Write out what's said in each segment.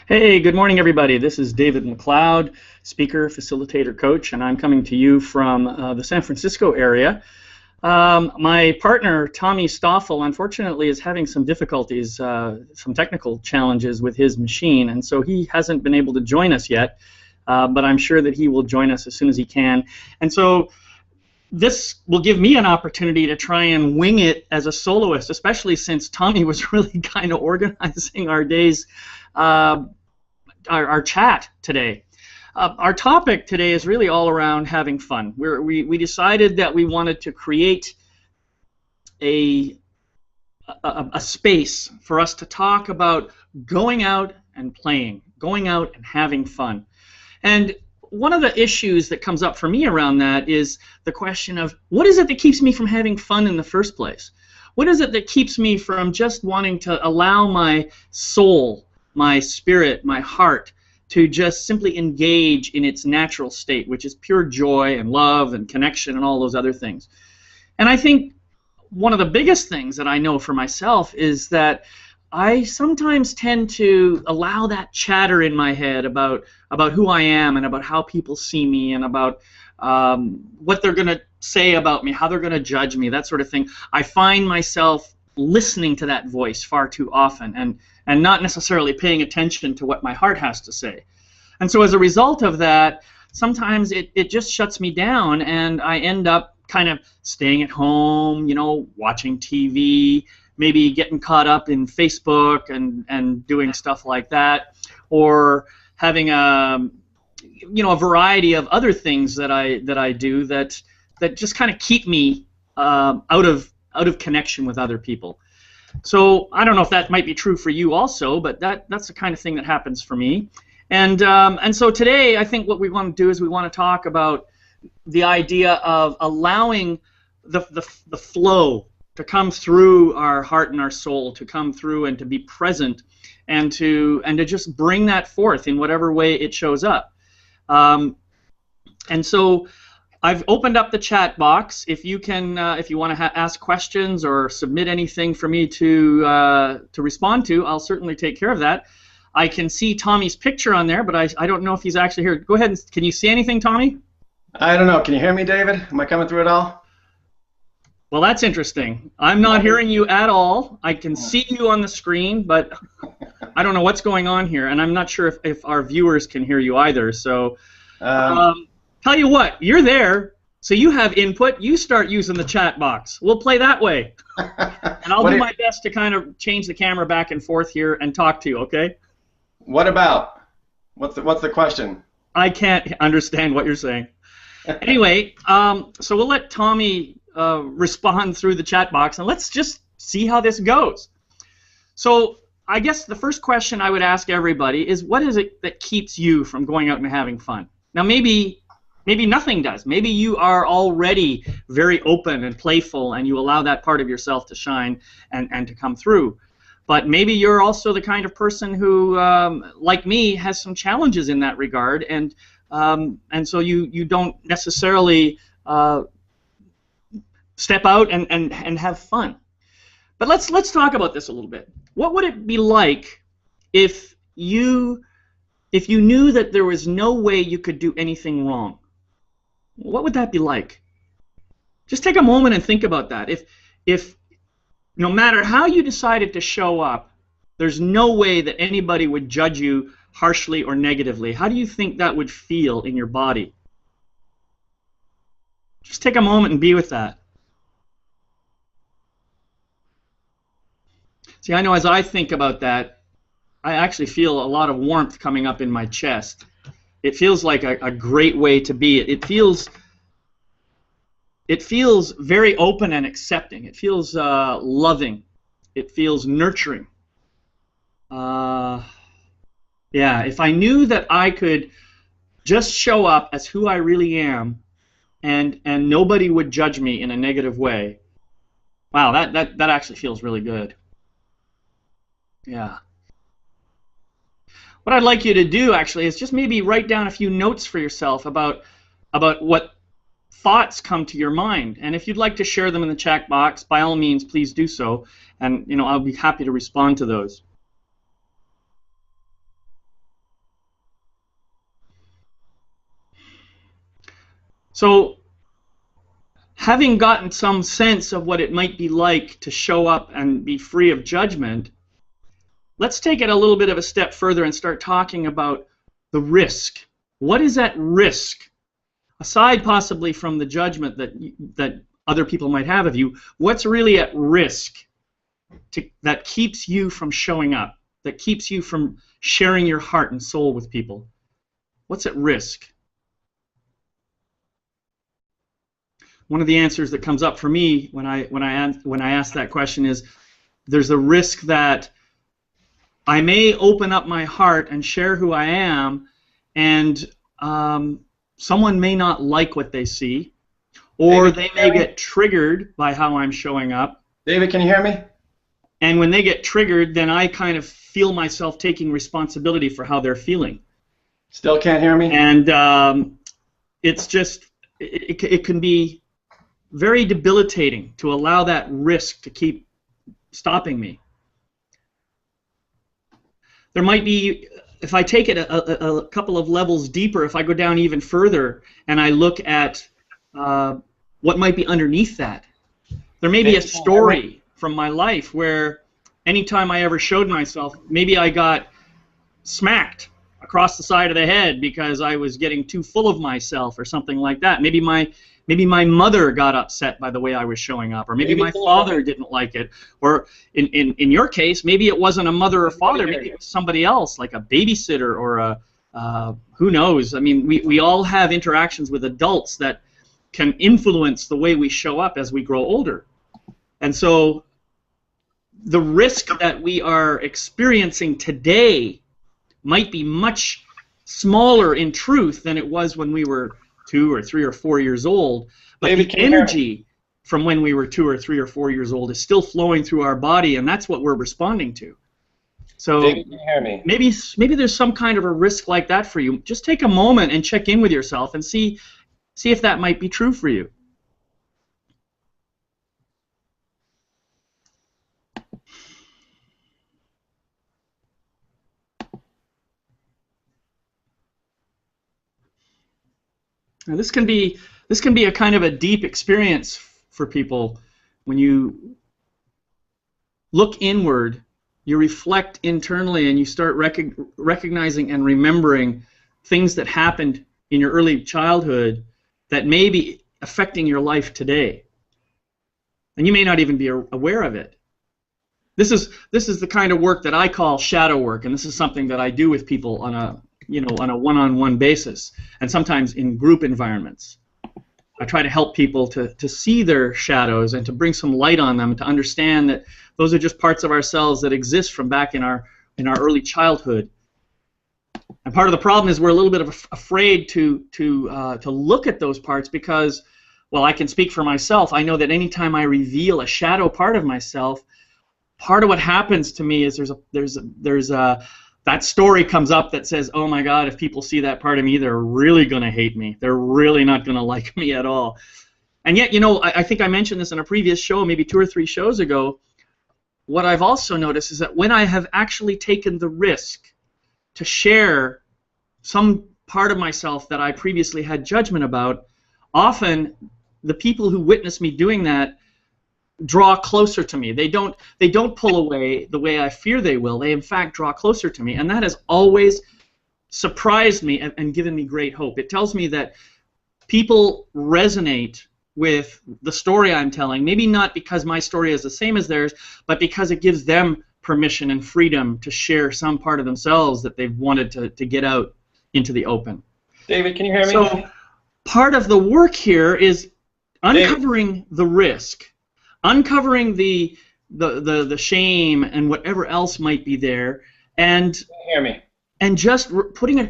Hey, good morning, everybody. This is David McLeod, speaker, facilitator, coach, and I'm coming to you from the San Francisco area. My partner, Tommy Stoffel, unfortunately is having some difficulties, some technical challenges with his machine, and so he hasn't been able to join us yet, but I'm sure that he will join us as soon as he can. And so this will give me an opportunity to try and wing it as a soloist, especially since Tommy was really kind of organizing our days, our chat today. Our topic today is really all around having fun. We decided that we wanted to create a space for us to talk about going out and playing, going out and having fun. And one of the issues that comes up for me around that is the question of what is it that keeps me from having fun in the first place? What is it that keeps me from just wanting to allow my soul, my spirit, my heart to just simply engage in its natural state, which is pure joy and love and connection and all those other things? And I think one of the biggest things that I know for myself is that I sometimes tend to allow that chatter in my head about who I am and about how people see me and about what they're going to say about me, how they're going to judge me, that sort of thing. I find myself listening to that voice far too often and not necessarily paying attention to what my heart has to say. And so as a result of that, sometimes it just shuts me down, and I end up kind of staying at home, watching TV, maybe getting caught up in Facebook and doing stuff like that, or having a variety of other things that I do that just kind of keep me out of connection with other people. So I don't know if that might be true for you also, but that's the kind of thing that happens for me. And so today I think what we want to do is we want to talk about the idea of allowing the flow to come through our heart and our soul, to come through and to be present, and to just bring that forth in whatever way it shows up. And so I've opened up the chat box. If you can, if you want to ask questions or submit anything for me to respond to, I'll certainly take care of that. I can see Tommy's picture on there, but I don't know if he's actually here. Go ahead and can you see anything, Tommy? I don't know. Can you hear me, David? Am I coming through at all? Well, that's interesting. I'm not hearing you at all. I can see you on the screen, but I don't know what's going on here, and I'm not sure if our viewers can hear you either. So, tell you what, you're there, so you have input. You start using the chat box. We'll play that way, and I'll do my best to kind of change the camera back and forth here and talk to you. Okay? What about? What's the question? I can't understand what you're saying. Anyway, so we'll let Tommy respond through the chat box, and let's just see how this goes. So I guess the first question I would ask everybody is, what is it that keeps you from going out and having fun? Now maybe nothing does. Maybe you are already very open and playful, and you allow that part of yourself to shine and to come through. But maybe you're also the kind of person who, like me, has some challenges in that regard, and so you don't necessarily step out and have fun. But let's talk about this a little bit. What would it be like if you knew that there was no way you could do anything wrong? What would that be like? Just take a moment and think about that. If no matter how you decided to show up, there's no way that anybody would judge you harshly or negatively, how do you think that would feel in your body? Just take a moment and be with that. See, I know as I think about that, I actually feel a lot of warmth coming up in my chest. It feels like a great way to be. It feels very open and accepting. It feels loving. It feels nurturing. Yeah, if I knew that I could just show up as who I really am, and nobody would judge me in a negative way, wow, that actually feels really good. Yeah. What I'd like you to do actually is just maybe write down a few notes for yourself about what thoughts come to your mind, and if you'd like to share them in the chat box, by all means, please do so, and I'll be happy to respond to those. So having gotten some sense of what it might be like to show up and be free of judgment, let's take it a little bit of a step further and start talking about the risk. What is at risk? Aside possibly from the judgment that other people might have of you, what's really at risk that keeps you from showing up, that keeps you from sharing your heart and soul with people? What's at risk? One of the answers that comes up for me when I ask that question is there's a risk that I may open up my heart and share who I am, and someone may not like what they see, or David, they may get triggered by how I'm showing up. David, can you hear me? And when they get triggered, then I kind of feel myself taking responsibility for how they're feeling. Still can't hear me? And it's just, it can be very debilitating to allow that risk to keep stopping me. There might be, if I take it a couple of levels deeper, if I go down even further and I look at what might be underneath that, there may be a story from my life where anytime I ever showed myself, maybe I got smacked across the side of the head because I was getting too full of myself or something like that. Maybe my mother got upset by the way I was showing up, or maybe my father didn't like it, or in your case, maybe it wasn't a mother or father, maybe it was somebody else, like a babysitter or a who knows. I mean, we all have interactions with adults that can influence the way we show up as we grow older. And so the risk that we are experiencing today might be much smaller in truth than it was when we were 2 or 3 or 4 years old, but David, the energy from when we were 2 or 3 or 4 years old is still flowing through our body, and that's what we're responding to. So David, can you hear me? maybe there's some kind of a risk like that for you. Just take a moment and check in with yourself and see if that might be true for you. Now, this can be a kind of a deep experience for people. When you look inward, you reflect internally, and you start recognizing and remembering things that happened in your early childhood that may be affecting your life today, and you may not even be aware of it. This is the kind of work that I call shadow work, and this is something that I do with people on a one-on-one basis, and sometimes in group environments. I try to help people to see their shadows and to bring some light on them, to understand that those are just parts of ourselves that exist from back in our early childhood. And part of the problem is we're a little bit afraid to look at those parts because, well, I can speak for myself. I know that anytime I reveal a shadow part of myself, part of what happens to me is there's that story comes up that says, oh my God, if people see that part of me, they're really going to hate me. They're really not going to like me at all. And yet, I think I mentioned this in a previous show, maybe 2 or 3 shows ago. What I've also noticed is that when I have actually taken the risk to share some part of myself that I previously had judgment about, often the people who witness me doing that draw closer to me. They don't pull away the way I fear they will. They in fact draw closer to me, and that has always surprised me and given me great hope. It tells me that people resonate with the story I'm telling, maybe not because my story is the same as theirs, but because it gives them permission and freedom to share some part of themselves that they've wanted to get out into the open. David, can you hear me? So part of the work here is uncovering the risk, uncovering the shame and whatever else might be there, and Can you hear me? And just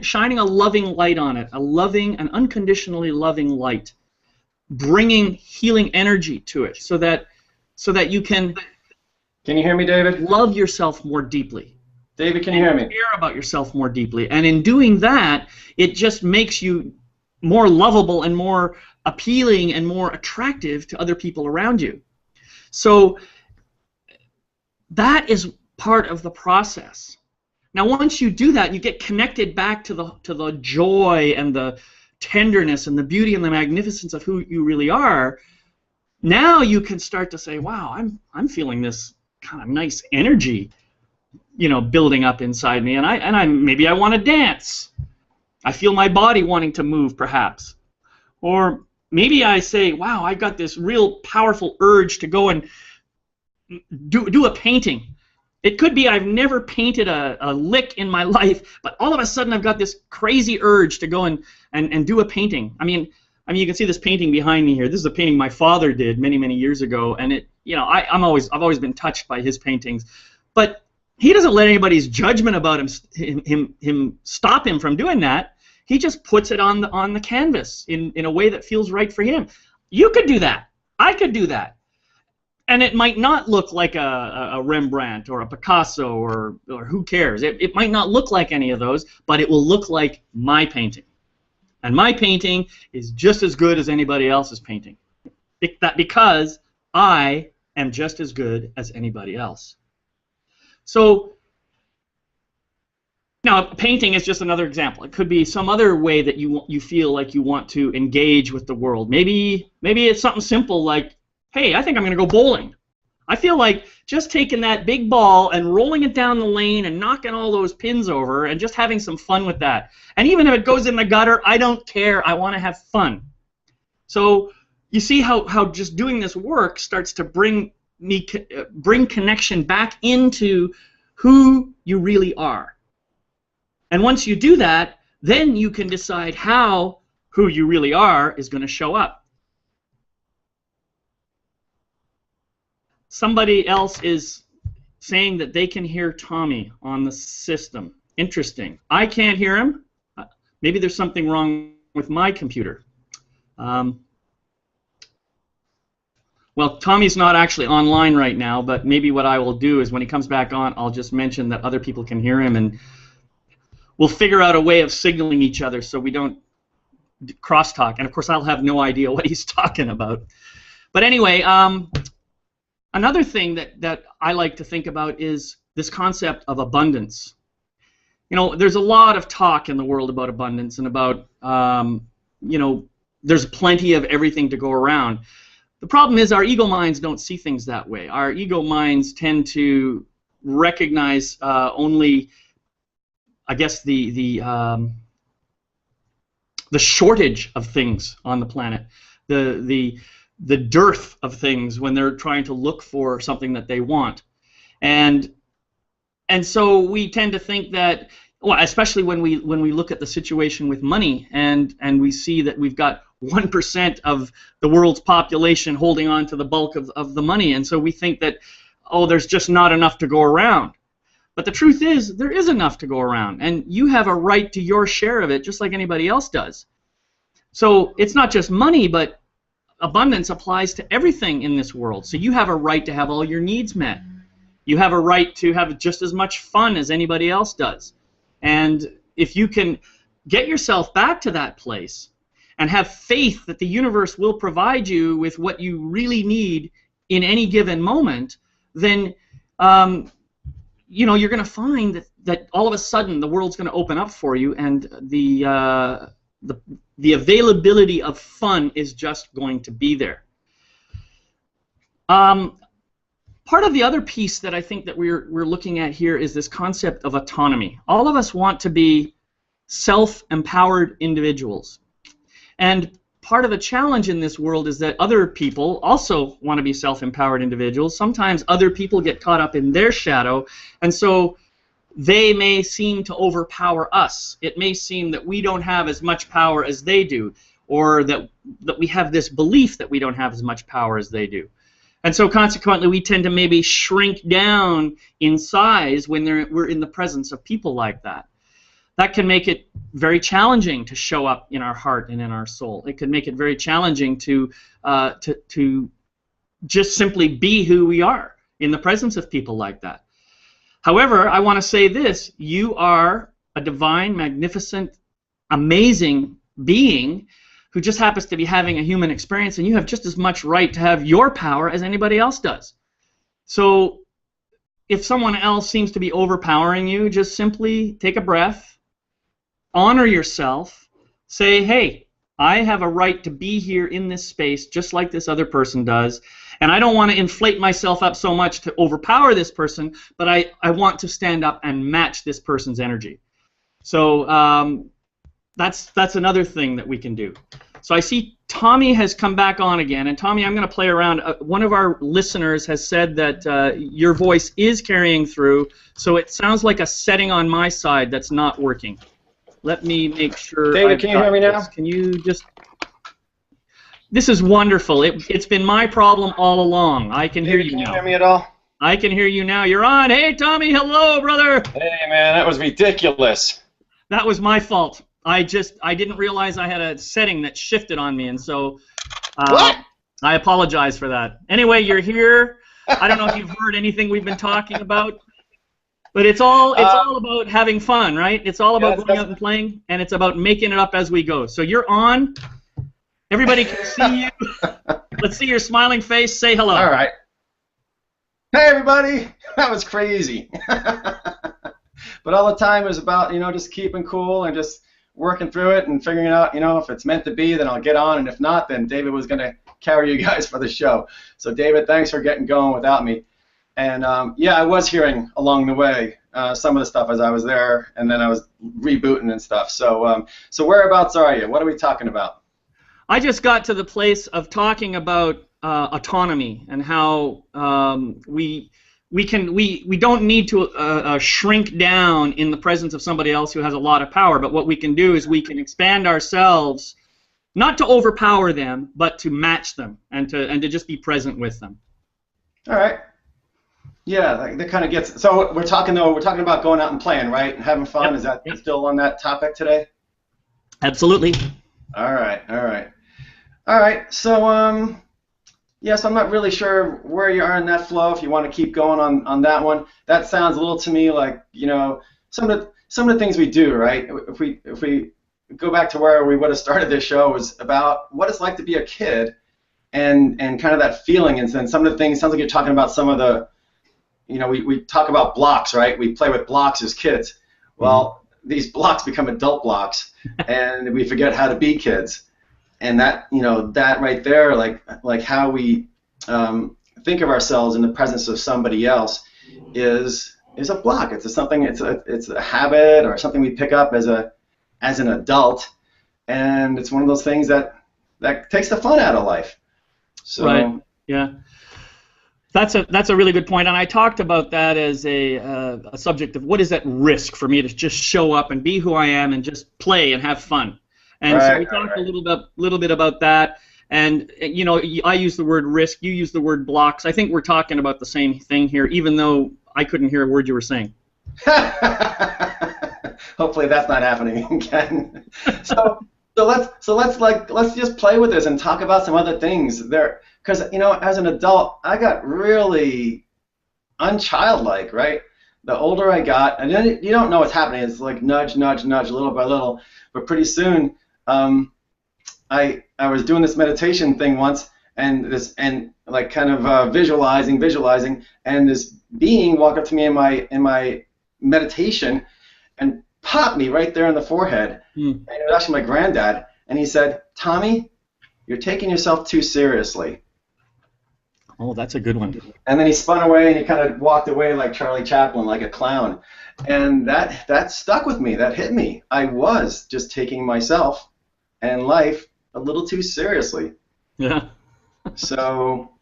shining a loving light on it, a loving and unconditionally loving light, bringing healing energy to it, so that you can. Can you hear me, David? Love yourself more deeply. David, can you hear me? Care about yourself more deeply, and in doing that, it just makes you more lovable and more appealing and more attractive to other people around you. So that is part of the process. Now, once you do that, you get connected back to the joy and the tenderness and the beauty and the magnificence of who you really are, now you can start to say, wow, I'm feeling this kind of nice energy, you know, building up inside me, and I maybe I want to dance. I feel my body wanting to move, perhaps. Or maybe I say, wow, I got this real powerful urge to go and do a painting. It could be I've never painted a lick in my life, but all of a sudden I've got this crazy urge to go and do a painting. I mean, you can see this painting behind me here. This is a painting my father did many, many years ago, and it, you know, I've always been touched by his paintings, but he doesn't let anybody's judgment about him stop him from doing that. He just puts it on the canvas in a way that feels right for him. You could do that. I could do that. And it might not look like a Rembrandt or a Picasso or who cares. It might not look like any of those, but it will look like my painting. And my painting is just as good as anybody else's painting. Because I am just as good as anybody else. So now, painting is just another example. It could be some other way that you feel like you want to engage with the world. Maybe it's something simple like, hey, I think I'm going to go bowling. I feel like just taking that big ball and rolling it down the lane and knocking all those pins over and just having some fun with that. And even if it goes in the gutter, I don't care. I want to have fun. So you see how just doing this work starts to bring connection back into who you really are. And once you do that, then you can decide how who you really are is going to show up. Somebody else is saying that they can hear Tommy on the system. Interesting. I can't hear him. Maybe there's something wrong with my computer. Well, Tommy's not actually online right now, but maybe what I will do is when he comes back on, I'll just mention that other people can hear him, and we'll figure out a way of signaling each other so we don't crosstalk. And of course, I'll have no idea what he's talking about. But anyway, another thing that I like to think about is this concept of abundance. You know, there's a lot of talk in the world about abundance and about, you know, there's plenty of everything to go around. The problem is our ego minds don't see things that way. Our ego minds tend to recognize only, I guess, the shortage of things on the planet, the dearth of things when they're trying to look for something that they want, and so we tend to think that, well, especially when we look at the situation with money and we see that we've got 1% of the world's population holding on to the bulk of the money, and so we think that, oh, there's just not enough to go around. But the truth is, there is enough to go around, and you have a right to your share of it just like anybody else does. So it's not just money, but abundance applies to everything in this world. So you have a right to have all your needs met. You have a right to have just as much fun as anybody else does. And if you can get yourself back to that place and have faith that the universe will provide you with what you really need in any given moment, then you know, you're going to find that all of a sudden the world's going to open up for you, and the availability of fun is just going to be there. Part of the other piece that I think that we're looking at here is this concept of autonomy. All of us want to be self-empowered individuals. And part of the challenge in this world is that other people also want to be self-empowered individuals. Sometimes other people get caught up in their shadow, and so they may seem to overpower us. It may seem that we don't have as much power as they do, or that we have this belief that we don't have as much power as they do. And so consequently, we tend to maybe shrink down in size when we're in the presence of people like that. That can make it very challenging to show up in our heart and in our soul. It can make it very challenging to just simply be who we are in the presence of people like that. However, I want to say this: you are a divine, magnificent, amazing being who just happens to be having a human experience, and you have just as much right to have your power as anybody else does. So if someone else seems to be overpowering you, just simply take a breath, honor yourself, say, hey, I have a right to be here in this space just like this other person does, and I don't want to inflate myself up so much to overpower this person, but I want to stand up and match this person's energy. So that's another thing that we can do. So I see Tommy has come back on again, and Tommy, I'm going to play around. One of our listeners has said that your voice is carrying through, so it sounds like a setting on my side that's not working. Let me make sure. David, can you hear me now? Can you just... This is wonderful. It's been my problem all along. I can hear you now. Can you hear me at all? I can hear you now. You're on. Hey, Tommy. Hello, brother. Hey, man, that was ridiculous. That was my fault. I didn't realize I had a setting that shifted on me, and so What? I apologize for that. Anyway, you're here. I don't know if you've heard anything we've been talking about, but it's all about having fun, right? It's all about going out and playing, and it's about making it up as we go. So you're on. Everybody can see you. Let's see your smiling face. Say hello. All right. Hey, everybody. That was crazy. But all the time was about, just keeping cool and just working through it and figuring out, if it's meant to be, then I'll get on, and if not, then David was going to carry you guys for the show. So, David, thanks for getting going without me. And, yeah, I was hearing along the way some of the stuff as I was there, and then I was rebooting and stuff. So, so whereabouts are you? What are we talking about? I just got to the place of talking about autonomy and how we don't need to shrink down in the presence of somebody else who has a lot of power, but what we can do is we can expand ourselves, not to overpower them, but to match them and to just be present with them. All right. Yeah, that kind of gets. So we're talking about going out and playing, right, and having fun. Yep. Is that still on that topic today? Absolutely. All right. So yes, I'm not really sure where you are in that flow. If you want to keep going on that one, that sounds a little to me like some of the things we do, right? If we go back to where we would have started this show, was about what it's like to be a kid, and kind of that feeling. And then some of the things, sounds like you're talking about some of the, we talk about blocks, right? We play with blocks as kids. Well, these blocks become adult blocks, and we forget how to be kids. And that, that right there, like how we think of ourselves in the presence of somebody else is a block. It's a habit or something we pick up as an adult, and it's one of those things that takes the fun out of life. So, right. Yeah. That's a really good point, and I talked about that as a subject of what is at risk for me to just show up and be who I am and just play and have fun. And so we talked a little bit about that, and I use the word risk, you use the word blocks. I think we're talking about the same thing here, even though I couldn't hear a word you were saying. Hopefully that's not happening again. So let's just play with this and talk about some other things there, because as an adult I got really unchildlike, right? The older I got, and then you don't know what's happening. It's like nudge, nudge, nudge, little by little, but pretty soon. I was doing this meditation thing once, and like kind of visualizing, and this being walked up to me in my meditation and popped me right there in the forehead. And it was actually my granddad, and he said, "Tommy, you're taking yourself too seriously." Oh, that's a good one. And then he spun away and he kind of walked away like Charlie Chaplin, like a clown, and that stuck with me. That hit me. I was just taking myself and life a little too seriously. Yeah. So,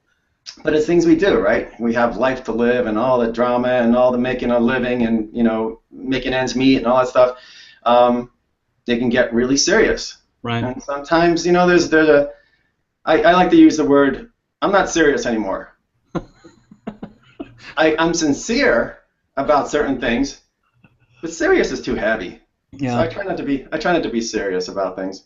but it's things we do, right? We have life to live, and all the drama and all the making a living, and making ends meet and all that stuff. They can get really serious. Right. And sometimes, there's I like to use the word, I'm not serious anymore. I'm sincere about certain things, but serious is too heavy. Yeah. So I try not to be serious about things.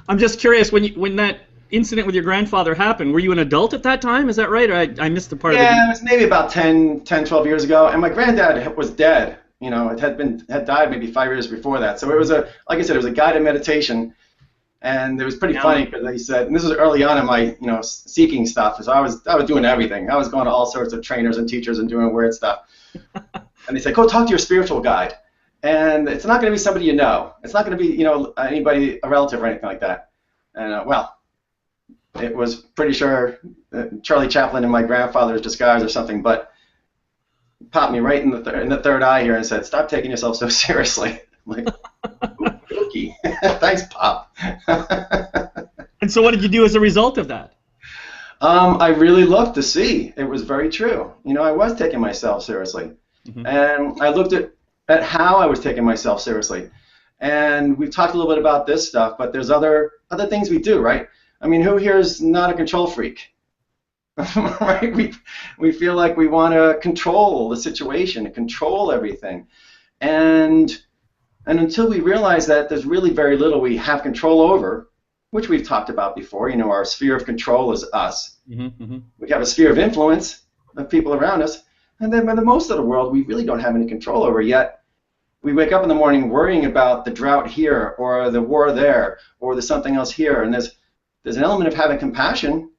I'm just curious, when that incident with your grandfather happened, were you an adult at that time? Is that right? Or I missed the part of it. Yeah, it was maybe about 10, 12 years ago, and my granddad was dead. It had died maybe 5 years before that. So it was like I said, it was a guided meditation, and it was pretty funny because he said, and this was early on in my seeking stuff. So I was doing everything. I was going to all sorts of trainers and teachers and doing weird stuff. And he said, "Go talk to your spiritual guide." And it's not going to be somebody you know. It's not going to be, anybody, a relative or anything like that. And, well, it was pretty sure Charlie Chaplin in my grandfather's disguise or something, but popped me right in the third eye here and said, "Stop taking yourself so seriously." I'm like, "Okey, thanks, Pop." And so what did you do as a result of that? I really looked to see. It was very true. I was taking myself seriously. And I looked at how I was taking myself seriously. And we've talked a little bit about this stuff, but there's other things we do, right? I mean, who here is not a control freak? Right? We feel like we want to control the situation, control everything. And until we realize that there's really very little we have control over, which we've talked about before, our sphere of control is us. We have a sphere of influence of people around us, and then for the most of the world, we really don't have any control over yet. We wake up in the morning worrying about the drought here, or the war there, or there's something else here, and there's an element of having compassion,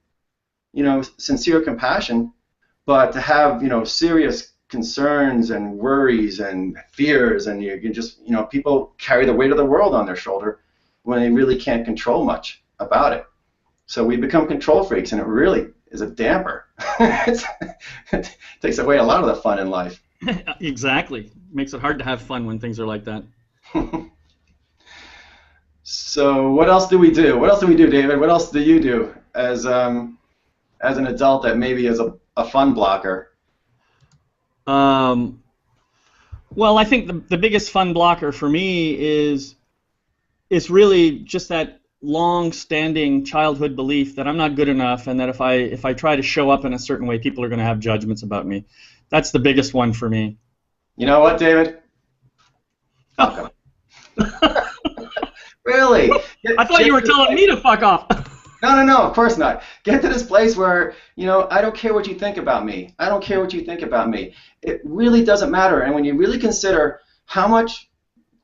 sincere compassion, but to have, serious concerns and worries and fears, and you can just, people carry the weight of the world on their shoulder when they really can't control much about it. So we become control freaks, and it really is a damper. It takes away a lot of the fun in life. Exactly. Makes it hard to have fun when things are like that. So what else do we do? What else do we do, David? What else do you do as an adult that maybe is a fun blocker? Well, I think the biggest fun blocker for me is really just that long-standing childhood belief that I'm not good enough, and that if I try to show up in a certain way, people are going to have judgments about me. That's the biggest one for me. You know what, David? Fuck off. Really? I thought you were telling me to fuck off. No, of course not. Get to this place where, I don't care what you think about me. I don't care what you think about me. It really doesn't matter. And when you really consider how much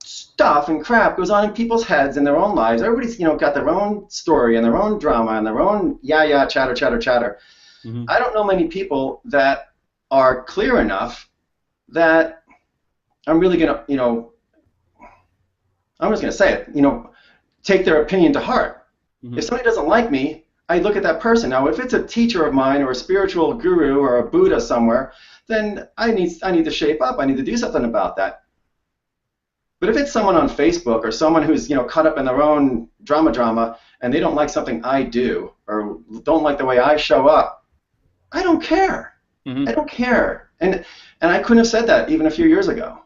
stuff and crap goes on in people's heads in their own lives, everybody's, got their own story and their own drama and their own chatter. I don't know many people that are clear enough that I'm really going to, I'm just going to say it, take their opinion to heart. If somebody doesn't like me, I look at that person. Now, if it's a teacher of mine or a spiritual guru or a Buddha somewhere, then I need to shape up. I need to do something about that. But if it's someone on Facebook or someone who's caught up in their own drama and they don't like something I do or don't like the way I show up, I don't care. I don't care. And I couldn't have said that even a few years ago.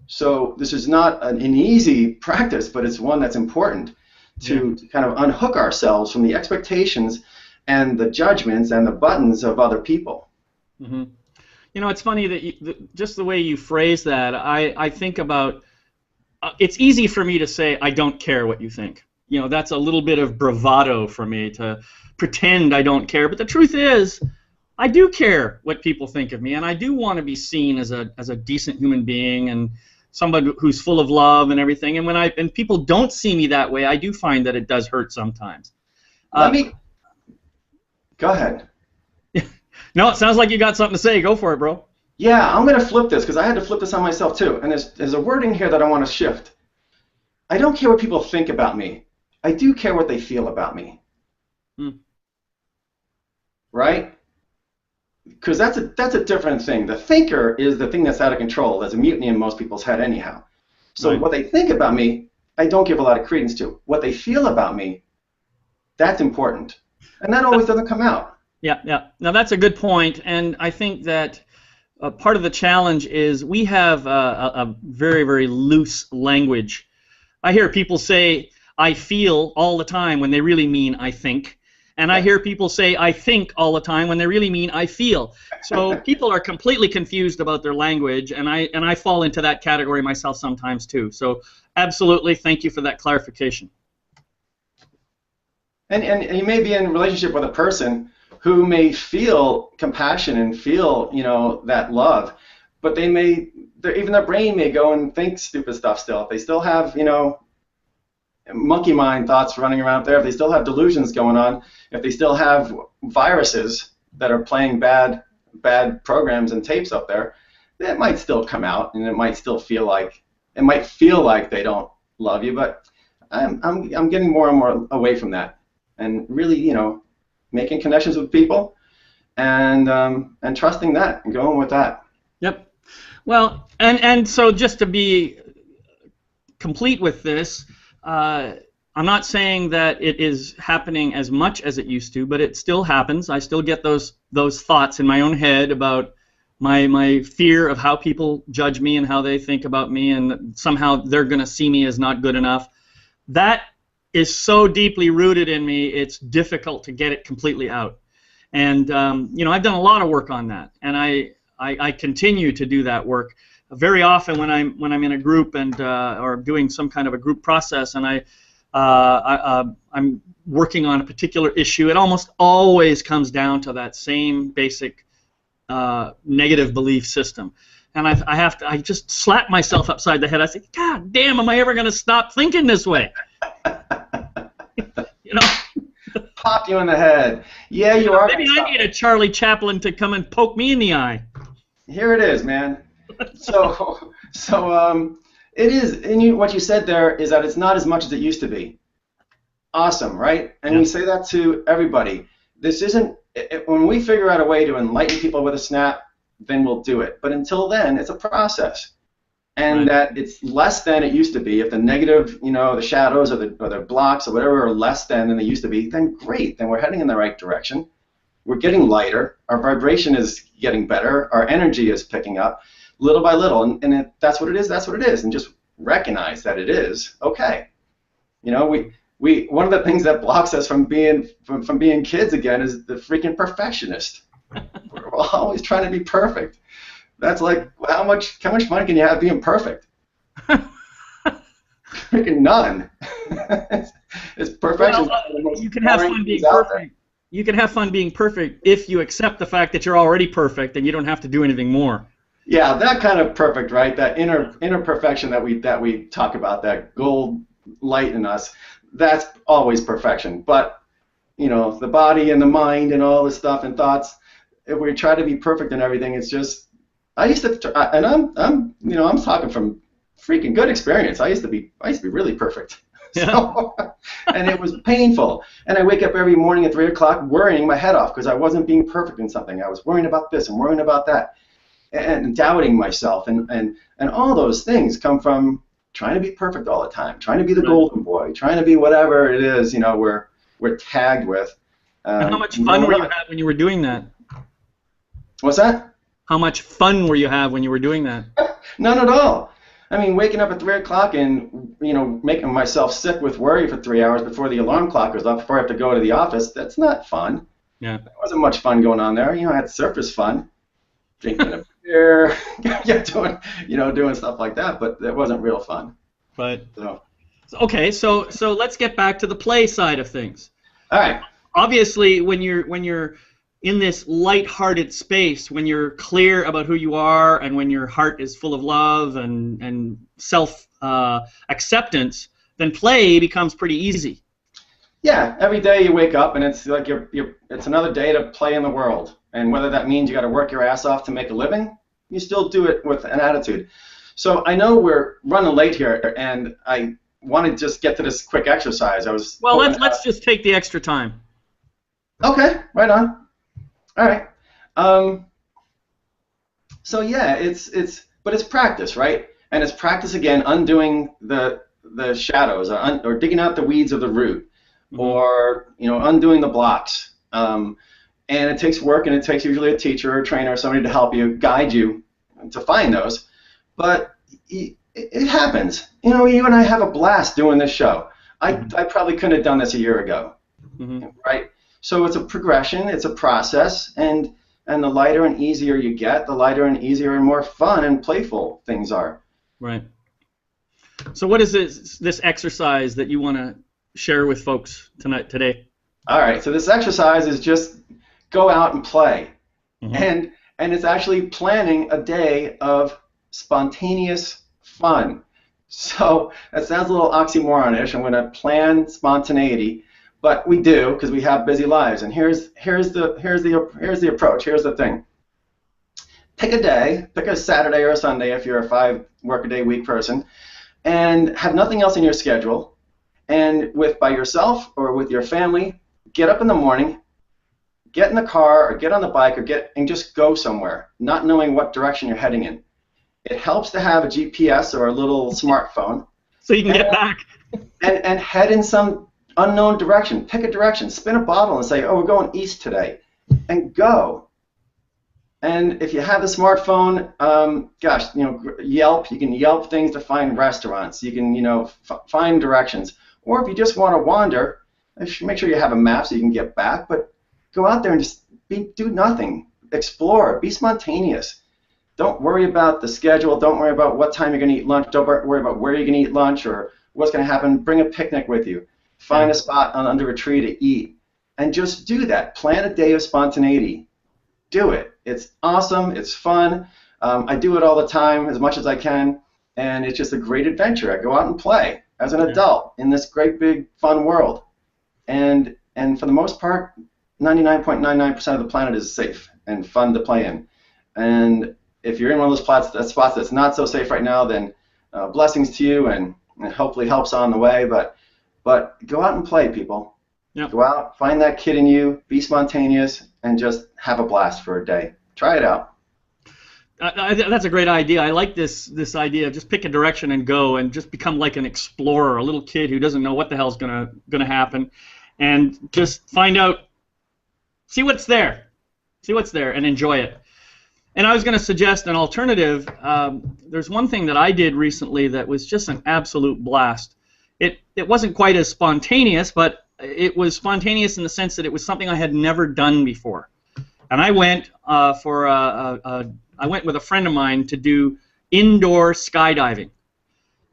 So this is not an easy practice, but it's one that's important to kind of unhook ourselves from the expectations and the judgments and the buttons of other people. It's funny that just the way you phrase that, I think about, it's easy for me to say I don't care what you think. That's a little bit of bravado for me to pretend I don't care. But the truth is, I do care what people think of me, and I do want to be seen as a decent human being and somebody who's full of love and everything. And when people don't see me that way, I do find that it does hurt sometimes. Go ahead. No, it sounds like you got something to say. Go for it, bro. Yeah, I'm going to flip this because I had to flip this on myself too. And there's a wording here that I want to shift. I don't care what people think about me. I do care what they feel about me. Right? Because that's a different thing. The thinker is the thing that's out of control. There's a mutiny in most people's head anyhow. So what they think about me, I don't give a lot of credence to. What they feel about me, that's important. And that always doesn't come out. Yeah. Now that's a good point, and I think that part of the challenge is we have a very, very loose language. I hear people say, I feel all the time when they really mean I think. And I hear people say, I think all the time when they really mean I feel. So people are completely confused about their language, and I fall into that category myself sometimes too. So absolutely, thank you for that clarification. And you may be in a relationship with a person who may feel compassion and feel, that love, but they may, even their brain may go and think stupid stuff still. If they still have, monkey mind thoughts running around there, if they still have delusions going on, if they still have viruses that are playing bad programs and tapes up there, it might still come out, and it might feel like they don't love you, but I'm getting more and more away from that, and really, making connections with people, and trusting that and going with that. Yep. Well, and so just to be complete with this, I'm not saying that it is happening as much as it used to, but it still happens. I still get those thoughts in my own head about my fear of how people judge me and how they think about me, and somehow they're going to see me as not good enough. That is so deeply rooted in me, it's difficult to get it completely out. And I've done a lot of work on that, and I continue to do that work. Very often when I'm in a group and or doing some kind of a group process, and I'm working on a particular issue, it almost always comes down to that same basic negative belief system. And I just slap myself upside the head. I say, God damn, am I ever going to stop thinking this way? Pop you in the head. Yeah, you are. Maybe I need a Charlie Chaplin to come and poke me in the eye. Here it is, man. So it is, and what you said there is that it's not as much as it used to be. Awesome, right? And Yeah. we say that to everybody. This isn't, when we figure out a way to enlighten people with a snap, then we'll do it. But until then, it's a process. And Right. that it's less than it used to be. If the negative, the shadows or the blocks or whatever are less than they used to be, then great. Then we're heading in the right direction. We're getting lighter. Our vibration is getting better. Our energy is picking up little by little. And if that's what it is, that's what it is. And just recognize that it is okay. We one of the things that blocks us from being kids again is the freaking perfectionist. We're always trying to be perfect. That's like, how much fun can you have being perfect? Freaking none. It's perfection. Well, you can have fun being perfect. You can have fun being perfect if you accept the fact that you're already perfect and you don't have to do anything more. Yeah, that kind of perfect, right? That inner perfection that we talk about, that gold light in us, that's always perfection. But the body and the mind and all this stuff and thoughts, if we try to be perfect in everything, it's just, I used to, and I'm talking from freaking good experience. I used to be really perfect. Yeah. So, and it was painful. And I wake up every morning at 3 o'clock worrying my head off because I wasn't being perfect in something. I was worrying about this and worrying about that, and doubting myself, and all those things come from trying to be perfect all the time, trying to be the golden boy, trying to be whatever it is, we're tagged with. And how much fun were you having when you were doing that? What's that? How much fun were you having when you were doing that? None at all. I mean, waking up at 3 o'clock and making myself sick with worry for 3 hours before the alarm clock goes off, before I have to go to the office, that's not fun. Yeah. There wasn't much fun going on there. I had surface fun, drinking a beer, doing stuff like that, but that wasn't real fun. Right. So. Okay, so let's get back to the play side of things. All right. Obviously, when you're in this light-hearted space, when you're clear about who you are, and when your heart is full of love and self acceptance, then play becomes pretty easy. Yeah, every day you wake up and it's like it's another day to play in the world. And whether that means you got to work your ass off to make a living, you still do it with an attitude. So I know we're running late here, and I want to just get to this quick exercise. Let's just take the extra time. Okay, right on. All right. So yeah, but it's practice, right? And it's practice again, undoing the shadows, or digging out the weeds of the root, or undoing the blocks. And it takes work, and it takes usually a teacher or a trainer or somebody to help you, guide you to find those. But it happens. You and I have a blast doing this show. I probably couldn't have done this a year ago, right? So it's a progression, it's a process, and the lighter and easier you get, the lighter and easier and more fun and playful things are. Right. So what is this exercise that you want to share with folks today? All right, so this exercise is just go out and play. And it's actually planning a day of spontaneous fun. So that sounds a little oxymoronish. I'm going to plan spontaneity. But we do, because we have busy lives. And here's the approach. Here's the thing. pick a day, pick a Saturday or a Sunday if you're a 5 work-a-day-week person, and have nothing else in your schedule. And by yourself or with your family, get up in the morning, get in the car or get on the bike and just go somewhere, not knowing what direction you're heading in. It helps to have a GPS or a little smartphone. So you can get back. And head in some unknown direction. Pick a direction. Spin a bottle and say, oh, we're going east today. And go. And if you have a smartphone, Yelp, you can Yelp things to find restaurants. You can, find directions. Or if you just want to wander, make sure you have a map so you can get back. But go out there and just do nothing. Explore. Be spontaneous. Don't worry about the schedule. Don't worry about what time you're going to eat lunch. Don't worry about where you're going to eat lunch or what's going to happen. Bring a picnic with you. Find a spot under a tree to eat. And just do that. Plan a day of spontaneity. Do it. It's awesome. It's fun. I do it all the time as much as I can. And it's just a great adventure. I go out and play as an adult in this great, big, fun world. And for the most part, 99.99% of the planet is safe and fun to play in. And if you're in one of those spots that's not so safe right now, then blessings to you, and hopefully helps on the way. But go out and play, people. Yep. Go out, find that kid in you, be spontaneous, and just have a blast for a day. Try it out. That's a great idea. I like this idea of just pick a direction and go, and just become like an explorer, a little kid who doesn't know what the hell's gonna happen, and just find out, see what's there, and enjoy it. And I was going to suggest an alternative. There's one thing that I did recently that was just an absolute blast. It wasn't quite as spontaneous, but it was spontaneous in the sense that it was something I had never done before. And I went I went with a friend of mine to do indoor skydiving.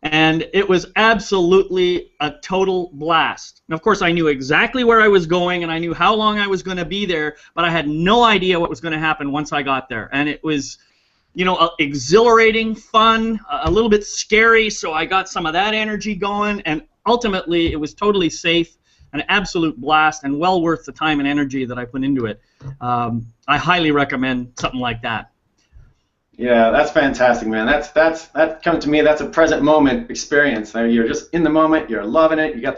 And it was absolutely a total blast. And of course, I knew exactly where I was going, and I knew how long I was going to be there, but I had no idea what was going to happen once I got there. And it was, exhilarating, fun, a little bit scary, so I got some of that energy going, and ultimately it was totally safe, an absolute blast, and well worth the time and energy that I put into it. I highly recommend something like that. Yeah, that's fantastic, man. That comes to me. That's a present moment experience. You're just in the moment. You're loving it. You got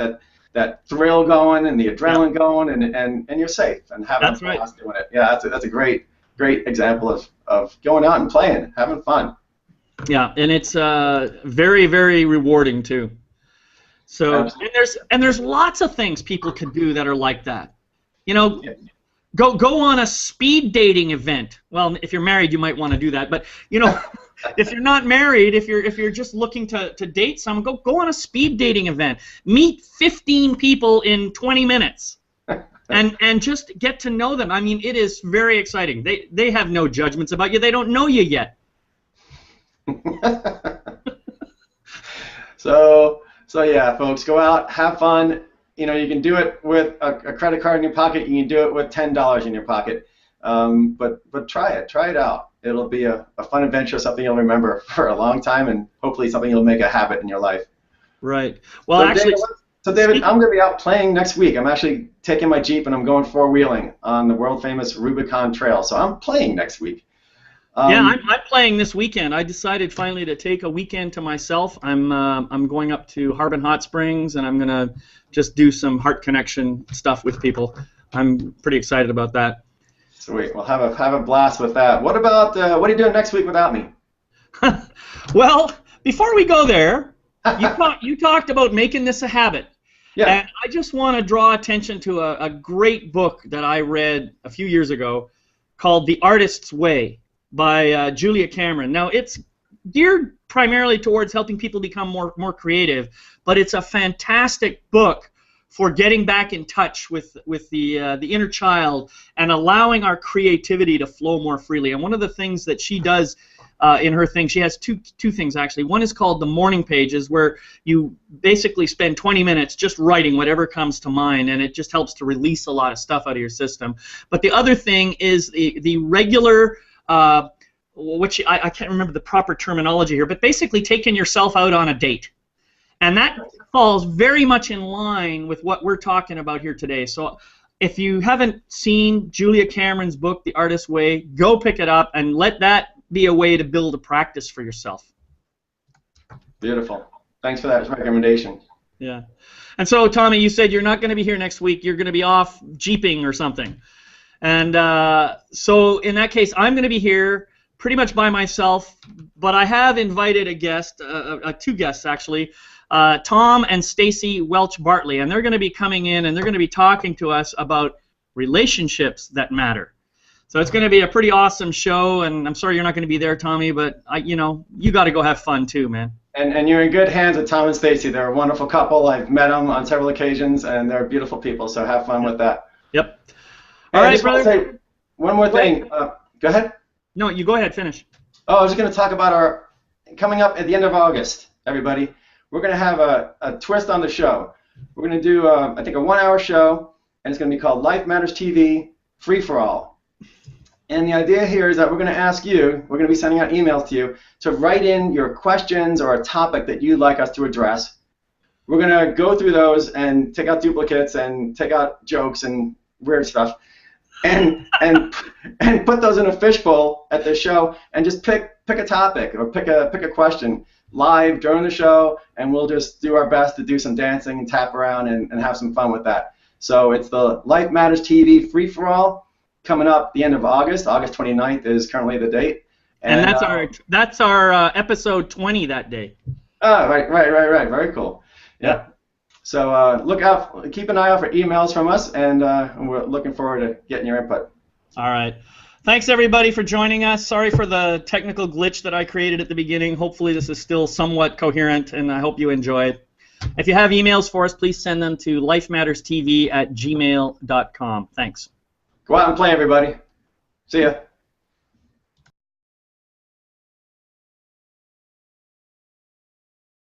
that thrill going and the adrenaline going, and you're safe and having fun doing it. Yeah, that's a great example of going out and playing, having fun. Yeah, and it's very, very rewarding too. So and there's lots of things people can do that are like that. Go on a speed dating event. Well, if you're married, you might want to do that. But if you're not married, if you're just looking to date someone, go on a speed dating event. Meet 15 people in 20 minutes, and just get to know them. I mean, it is very exciting. They have no judgments about you. They don't know you yet. So yeah, folks, go out, have fun. You can do it with a credit card in your pocket. You can do it with $10 in your pocket. But try it out. It'll be a fun adventure, something you'll remember for a long time, and hopefully something you'll make a habit in your life. Right. Well, David, I'm going to be out playing next week. I'm actually taking my Jeep and I'm going four-wheeling on the world-famous Rubicon Trail. So I'm playing next week. I'm playing this weekend. I decided finally to take a weekend to myself. I'm going up to Harbin Hot Springs, and I'm going to just do some heart connection stuff with people. I'm pretty excited about that. Sweet. Well, have a blast with that. What about what are you doing next week without me? Well, before we go there, you talked about making this a habit. Yeah. And I just want to draw attention to a great book that I read a few years ago called The Artist's Way by Julia Cameron. Now, it's geared primarily towards helping people become more creative, but it's a fantastic book for getting back in touch with the inner child and allowing our creativity to flow more freely. And one of the things that she does in her thing, she has two things actually. One is called the morning pages, where you basically spend 20 minutes just writing whatever comes to mind, and it just helps to release a lot of stuff out of your system. But the other thing is the regular, which I can't remember the proper terminology here, but basically taking yourself out on a date. And that falls very much in line with what we're talking about here today. So if you haven't seen Julia Cameron's book, The Artist's Way, go pick it up and let that be a way to build a practice for yourself. Beautiful. Thanks for that recommendation. Yeah. And so, Tommy, you said you're not going to be here next week. You're going to be off jeeping or something. And so in that case, I'm going to be here pretty much by myself, but I have invited a guest, two guests actually, Tom and Stacy Welch Bartley, and they're going to be coming in and they're going to be talking to us about relationships that matter. So it's going to be a pretty awesome show, and I'm sorry you're not going to be there, Tommy, but you got to go have fun too, man. And you're in good hands with Tom and Stacy. They're a wonderful couple. I've met them on several occasions, and they're beautiful people, so have fun with that. Yep. All right, just brother. Say one more thing. Go ahead. No, you go ahead. Finish. Oh, I was just going to talk about our coming up at the end of August, everybody. We're going to have a twist on the show. We're going to do, I think, a 1-hour show, and it's going to be called Life Matters TV Free for All. And the idea here is that we're going to ask you, we're going to be sending out emails to you, to write in your questions or a topic that you'd like us to address. We're going to go through those and take out duplicates and take out jokes and weird stuff, and put those in a fishbowl at the show, and just pick a topic or pick a question live during the show, and we'll just do our best to do some dancing and tap around and have some fun with that. So it's the Life Matters TV Free for All coming up the end of August. August 29th is currently the date. And that's our episode 20 that day. Oh, right. Very cool. Yeah. So look out, keep an eye out for emails from us, and we're looking forward to getting your input. All right. Thanks, everybody, for joining us. Sorry for the technical glitch that I created at the beginning. Hopefully this is still somewhat coherent, and I hope you enjoy it. If you have emails for us, please send them to lifematterstv@gmail.com. Thanks. Go out and play, everybody. See ya.